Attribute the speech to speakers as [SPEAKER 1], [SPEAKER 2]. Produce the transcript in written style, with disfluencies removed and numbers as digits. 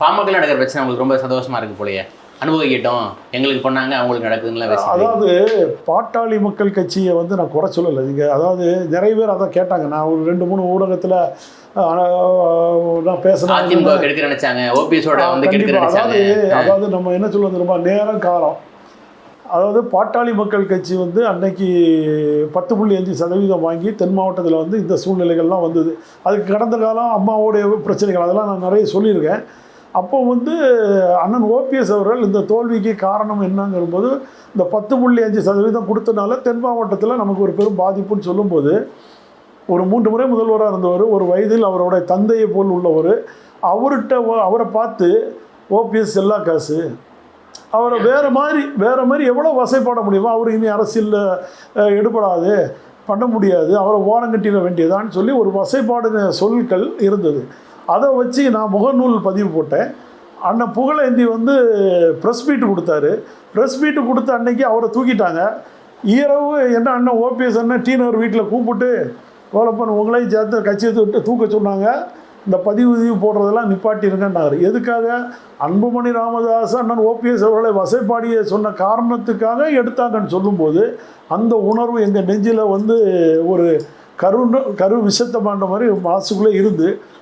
[SPEAKER 1] பாமகல நடக்கிற பிரச்சனை உங்களுக்கு ரொம்ப சந்தோஷமா இருக்கு போலயே. அனுபவிக்கட்டும், எங்களுக்கு பண்ணாங்க அவங்களுக்கு நடக்குதுங்களா?
[SPEAKER 2] அதாவது பாட்டாளி மக்கள் கட்சியை வந்து நான் குறை சொல்லலை. நீங்கள் அதாவது நிறைய பேர் அதை கேட்டாங்க. நான் ஒரு 2-3 ஊடகத்தில் நான் பேசுகிறேன்.
[SPEAKER 1] அதிமுக கெடுக்க நினைச்சாங்க, ஓபிஎஸோட வந்து கெடுக்க நினைச்சாங்க.
[SPEAKER 2] அதாவது நம்ம என்ன சொல்லுவது, ரொம்ப நேரம் காலம். அதாவது பாட்டாளி மக்கள் கட்சி வந்து அன்னைக்கு 10.5% வாங்கி தென் மாவட்டத்தில் வந்து இந்த சூழ்நிலைகள்லாம் வந்தது. அதுக்கு கடந்த காலம் அம்மாவோடைய பிரச்சனைகள் அதெல்லாம் நான் நிறைய சொல்லியிருக்கேன். அப்போ வந்து அண்ணன் ஓபிஎஸ் அவர்கள் இந்த தோல்விக்கு காரணம் என்னங்கிறபோது இந்த 10.5% கொடுத்தனால தென் மாவட்டத்தில் நமக்கு ஒரு பெரும் பாதிப்புன்னு சொல்லும்போது, ஒரு 3 முறை முதல்வராக இருந்தவர், ஒரு வயதில் அவருடைய தந்தையை போல் உள்ளவர், அவரை பார்த்து ஓபிஎஸ் செல்லா காசு, அவரை வேறு மாதிரி எவ்வளோ வசைப்பாட முடியுமோ, அவர் இனி அரசியலில் எடுபடாது, பண்ண முடியாது, அவரை ஓரங்கட்டிட வேண்டியதான்னு சொல்லி ஒரு வசைப்பாடு சொற்கள் இருந்தது. அதை வச்சு நான் முகநூல் பதிவு போட்டேன். அண்ணன் புகழேந்தி வந்து ப்ரெஸ் மீட்டு கொடுத்தாரு. ப்ரெஸ் மீட்டு கொடுத்த அன்னைக்கு அவரை தூக்கிட்டாங்க. இரவு என்ன அண்ணன் ஓபிஎஸ் அண்ணன் டீனர் வீட்டில் கூப்பிட்டு கோலப்பன் உங்களையும் சேர்த்து கட்சியை விட்டு தூக்க சொன்னாங்க, இந்த பதிவு போடுறதெல்லாம் நிப்பாட்டிருங்கன்னாரு. எதுக்காக? அன்புமணி ராமதாஸ் அண்ணன் ஓபிஎஸ் அவர்களை வசைப்பாடிய சொன்ன காரணத்துக்காக எடுத்தாங்கன்னு சொல்லும்போது அந்த உணர்வு எங்கள் நெஞ்சில் வந்து ஒரு கரு விஷத்தை மாண்ட மாதிரி மனசுக்குள்ளே இருந்து